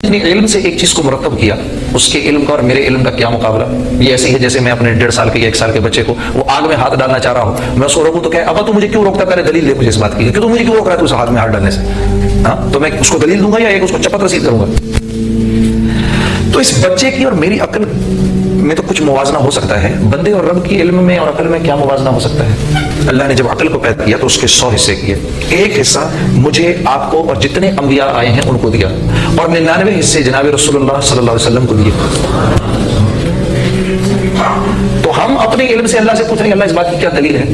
نے علم سے ایک چیز کو مرتب کیا، اس کے علم کا اور میرے علم کا کیا مقابلہ؟ یہ ایسے ہی ہے جیسے میں اپنے 1.5 سال کے 1 سال کے بچے کو وہ آگ میں ہاتھ ڈالنا چاہ رہا ہوں، میں اس کو روکوں تو کہ ابا تو مجھے کیوں روکتا؟ پہلے دلیل دے مجھے اس بات کی کہ تو مجھے کیوں روک رہا ہے تو اس ہاتھ میں ہاتھ ڈالنے سے؟ ہاں تو میں اس کو دلیل دوں گا یا ایک اس کو چپت رسید کروں گا؟ تو اس بچے کی اور میری عقل میں تو کچھ موازنہ ہو سکتا ہے، بندے اور رب کی علم میں اور عقل میں کیا موازنہ ہو سکتا ہے؟ اللہ نے جب عقل کو پیدا کیا تو اس کے 100 حصے کیے، ایک حصہ مجھے، آپ کو اور جتنے انبیاء آئے ہیں ان کو دیا، اور 99 حصے جناب رسول اللہ صلی اللہ علیہ وسلم کو دیے۔ تو ہم اپنے علم سے اللہ سے پوچھ رہے ہیں اللہ اس بات کی کیا دلیل ہے؟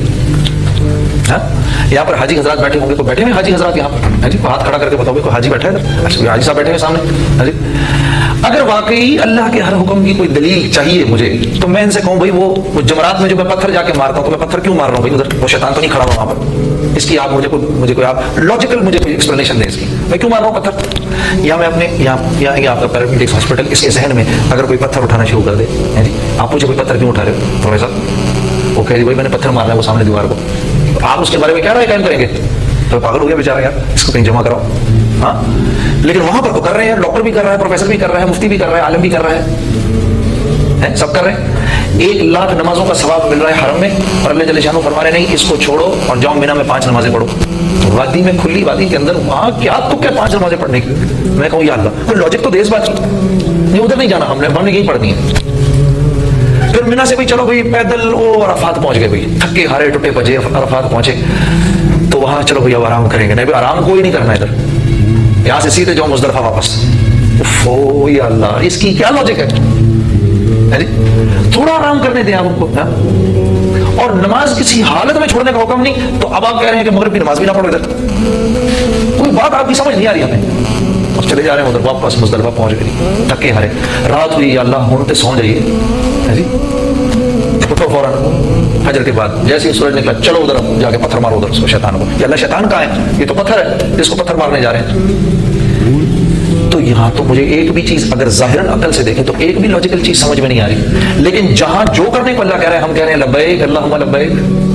یہاں پر حاجی حضرات بیٹھے ہوں گے، کوئی بیٹھے ہوئے حاجی حضرات یہاں پر؟ جی ہاتھ کھڑا کر کے بتاؤ کوئی حاجی بیٹھا ہے؟ اچھا حاجی صاحب بیٹھے ہیں سامنے۔ جی اگر واقعی اللہ کے ہر حکم کی کوئی دلیل چاہیے مجھے تو میں ان سے کہوں بھائی وہ جمرات میں جو میں پتھر جا کے مارتا ہوں تو میں پتھر کیوں مار رہا ہوں بھائی؟ ادھر وہ شیطان تو نہیں کھڑا ہوا وہاں پر؟ اس کی آپ مجھے کوئی آپ لاجیکل مجھے کوئی ایکسپلینیشن دیں اس کی، میں کیوں مار رہا ہوں پتھر؟ یا میں اپنے یہاں آپ کا پیرامیڈکس ہاسپٹل، اس کے ذہن میں اگر کوئی پتھر اٹھانا شروع کر دے، جی آپ مجھے کوئی پتھر کیوں اٹھا رہے ہو پروفیسر؟ وہ کہہ دی بھائی میں نے پتھر مارنا ہے وہ سامنے دیوار کو، آپ اس کے بارے میں کیا رائے قائم کریں گے؟ تو پاگل ہو گیا بیچارہ یار، اس کو کہیں جمع کراؤ۔ ہاں لیکن وہاں پر تو کر رہے ہیں، ڈاکٹر بھی کر رہا ہے، پروفیسر بھی کر رہا ہے، مفتی بھی کر رہا ہے، عالم بھی کر رہا ہے، سب کر رہے ہیں۔ 1,00,000 نمازوں کا ثواب مل رہا ہے حرم میں، اور اللہ جل شانہ فرما رہے نہیں اس کو چھوڑو اور جاؤ مینا میں 5 نمازیں پڑھو۔ وادی میں، کھلی وادی کے اندر، وہاں کیا تو کیا 5 نمازیں پڑھنے کی؟ میں کہوں یا اللہ کوئی لاجک تو دے اس بات کی، نہیں ادھر نہیں جانا، ہم نے یہی پڑھنی ہے۔ پھر مینا سے چلو بھائی پیدل عرفات پہنچ گئے، بھائی تھکے ہارے ٹوٹے بجے عرفات پہنچے، تو وہاں چلو بھائی اب آرام کریں گے، نہیں بھائی آرام کوئی نہیں کرنا ادھر، یہاں سے سیدھے جاؤ مزدلفہ واپس۔ اوہ یا اللہ اس کی کیا لاجک ہے؟ تھوڑا آرام کرنے دیں آپ کو، اور نماز کسی حالت میں چھوڑنے کا حکم نہیں، تو اب آپ کہہ رہے ہیں کہ مغرب کی نماز بھی نہ پڑھو ادھر، کوئی بات آپ کی سمجھ نہیں آ رہی ہمیں، اور چلے جا رہے ہیں ادھر واپس مزدلفہ پہنچ گئی، تھکے ہارے، رات ہوئی یا اللہ ہوتے سو جائیے، اٹھو فوراً فجر کے بعد جیسے ہی سورج نکلا چلو ادھر جا کے پتھر مارو ادھر اس کو شیطان کو، یا اللہ شیطان کہاں ہے؟ یہ تو پتھر ہے جس کو پتھر مارنے جا رہے ہیں۔ تو یہاں تو مجھے ایک بھی چیز اگر ظاہراً عقل سے دیکھیں تو ایک بھی لاجیکل چیز سمجھ میں نہیں آ رہی، لیکن جہاں جو کرنے کو اللہ کہہ رہے ہیں ہم کہہ رہے ہیں لبیک اللہم لبیک،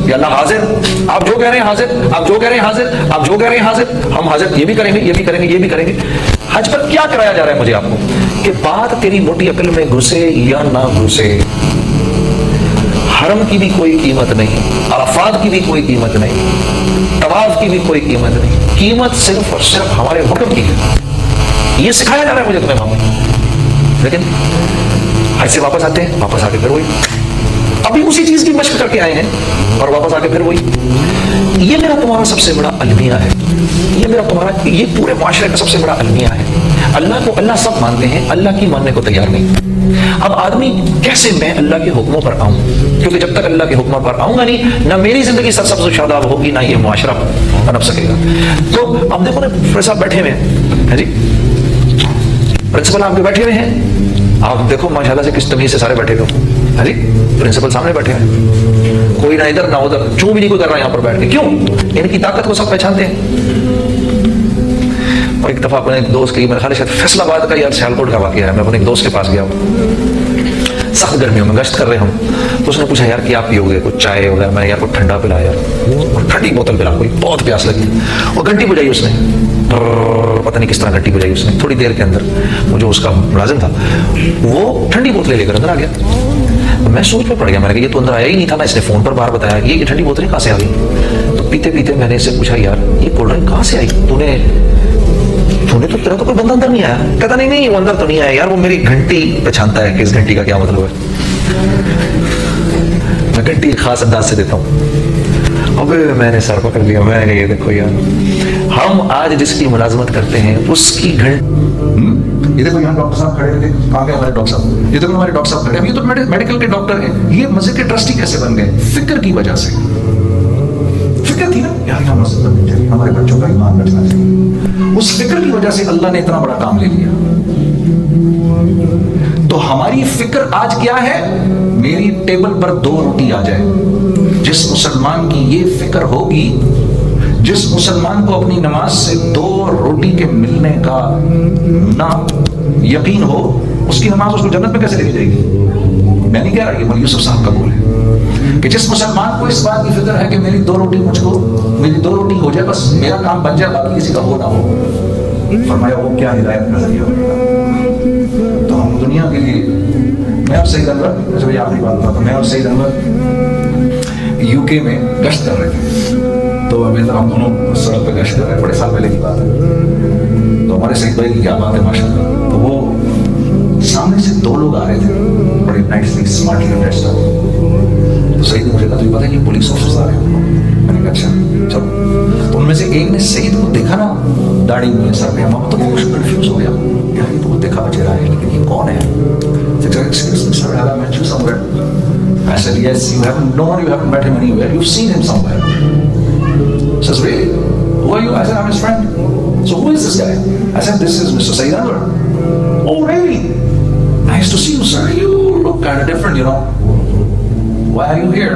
یا اللہ حاضر، آپ جو کہہ رہے ہیں حاضر، آپ جو کہہ رہے ہیں حاضر، آپ جو کہہ رہے ہیں حاضر، ہم حاضر، یہ بھی کریں گے، یہ بھی کریں گے، یہ بھی کریں گے۔ حج پر کیا کرایا جا رہا ہے مجھے آپ کو کہ بات تیری موٹی عقل میں گھسے یا نہ گھسے، حرم کی بھی کوئی قیمت نہیں، عرفات کی بھی کوئی قیمت نہیں، طواف کی بھی کوئی قیمت نہیں، قیمت صرف اور صرف ہمارے حکم کی ہے۔ یہ سکھایا جا رہا ہے مجھے تمہیں وہاں، لیکن حج سے واپس آتے ہیں، واپس آ کے پھر وہی، ابھی اسی چیز کی مشق کر کے آئے ہیں اور واپس آ کے پھر وہی۔ یہ میرا تمہارا سب سے بڑا المیہ ہے، یہ میرا تمہارا، یہ پورے معاشرے کا سب سے بڑا المیہ ہے۔ اللہ کو اللہ سب مانتے ہیں، اللہ کی ماننے کو تیار نہیں۔ اب آدمی کیسے میں اللہ کے حکموں پر آؤں؟ کیونکہ جب تک اللہ کے حکموں پر آؤں گا نہیں، نہ میری زندگی سرسبز و شاداب ہوگی، نہ یہ معاشرہ بنپ سکے گا۔ تو اب دیکھو نا پروفیسر صاحب بیٹھے ہوئے ہیں جی، پرنسپل آپ کے بیٹھے ہوئے ہیں، آپ دیکھو ماشاءاللہ سے کس تمیز سے سارے بیٹھے ہوئے ہو جی، پرنسپل سامنے بیٹھے ہیں، کوئی نہ ادھر نہ ادھر، چوں بھی نہیں کوئی کر رہا ہے یہاں پر بیٹھ کے، کیوں؟ ان کی طاقت کو سب پہچانتے ہیں۔ اور ایک دفعہ اپنے ایک دوست کی، میرے خیال شاید فیصل آباد کا یا سیالکوٹ کا واقعہ ہے، میں اپنے ایک دوست کے پاس گیا ہوں، سخت گرمیوں میں گشت کر رہے ہم، تو اس نے پوچھا یار کیا پیو گے، کچھ چائے وغیرہ؟ میں نے یار کوئی ٹھنڈا پلا یار، ٹھنڈی بوتل پلا، کوئی بہت پیاس لگی، اور گھنٹی بجائی اس نے، پتہ نہیں کس طرح گھنٹی بجائی اس نے، تھوڑی دیر کے اندر وہ جو اس کا ملازم تھا وہ ٹھنڈی بوتلیں لے کر اندر آ گیا۔ میں سوچ میں پڑ گیا، میں نے کہا یہ تو اندر آیا ہی نہیں تھا نا، اس نے فون پر باہر بتایا کہ یہ ٹھنڈی بوتلیں کہاں سے آ گئی؟ تو پیتے پیتے میں نے اس سے پوچھا یار یہ کولڈ ڈرنک کہاں سے آئی؟ تو تو تیرا تو کوئی بندہ اندر نہیں آیا؟ کہتا نہیں وہ اندر تو نہیں آیا یار، وہ میری گھنٹی پہچانتا ہے کہ اس گھنٹی کا کیا مطلب ہے، میں گھنٹی خاص انداز سے دیتا ہوں۔ ابے میں نے سر پکڑ لیا، میں نے یہ دیکھو یار ہم آج جس کی ملازمت کرتے ہیں اس کی گھنٹی، یہ دیکھو یہاں ڈاکٹر صاحب کھڑے تھے، کہاں گئے ہمارے ڈاکٹر صاحب؟ یہ دیکھو ہمارے ڈاکٹر صاحب کھڑے ہیں، یہ تو میڈیکل کے ڈاکٹر ہیں، یہ مسجد کے ٹرسٹی کیسے بن گئے؟ فکر کی وجہ سے، فکر تھی نا یار یہاں مسجد بننی چاہیے، ہمارے بچوں کا ایمان بچنا چاہیے، اس فکر کی وجہ سے اللہ نے اتنا بڑا کام لے لیا۔ تو ہماری فکر آج کیا ہے؟ میری ٹیبل پر 2 روٹی آ جائے۔ جس مسلمان کی یہ فکر ہوگی، جس مسلمان کو اپنی نماز سے 2 روٹی کے ملنے کا نہ یقین ہو، اس کی نماز اس کو جنت میں کیسے لے کے جائے گی؟ میں نہیں کہہ رہا، یہ مولوی یوسف صاحب کا قول ہے کہ جس مسلمان کو اس بات کی فکر ہے کہ میری 2 روٹی مجھ کو، میری 2 روٹی ہو جائے، بس میرا کام بن جائے، باقی کسی کا ہو نہ ہو، فرمایا وہ کیا ہدایت کا ذریعہ ہوگا۔ سعید انور, اچھا بھائی آخری بات بتاتا ہوں, میں اور سعید انور یو کے میں گشت کر رہے تھے, تو ابھی ہم دونوں سڑک پہ گشت کر رہے ہیں, بڑے سال پہلے کی بات ہے. تو ہمارے سعید بھائی کی کیا بات ہے ماشاء اللہ, تو وہ سامنے سے دو لوگ آ رہے تھے بڑے نائسلی اسمارٹلی ڈریسڈ اپ. تو سعید نے مجھے کہا تجھے پتا ہے کہ پولیس آفیسر آ رہے ہیں. میں نے کہا اچھا چلو. تو ان میں سے ایک نے سعید کو دیکھا نا, داڑھی میں سر پہ, ہم تو وہ کنفیوز ہو گیا, یار یہ تو وہ دیکھا بچے رہا ہے لیکن یہ کون ہے. Excuse me sir, have I met you somewhere? I said yes, you haven't, no, you haven't met him anywhere, you've seen him somewhere. He says really? Who are you? I said I'm his friend. So who is this guy? I said this is Mr. Saeed Anwar. Oh really? Nice to see you sir, you look kind of different, you know. Why are you here?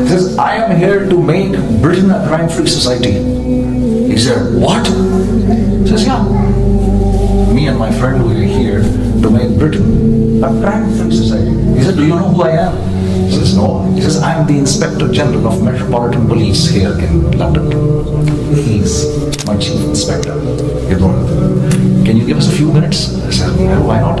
He says I am here to make Britain a crime-free society. He said what? He says yeah. Me and my friend were here to make Britain a crime-free society. He said, do you know who I am? He says, no. He says, I am the Inspector General of Metropolitan Police here in London. He's my Chief Inspector. Can you give us a few minutes? I said, why not?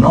9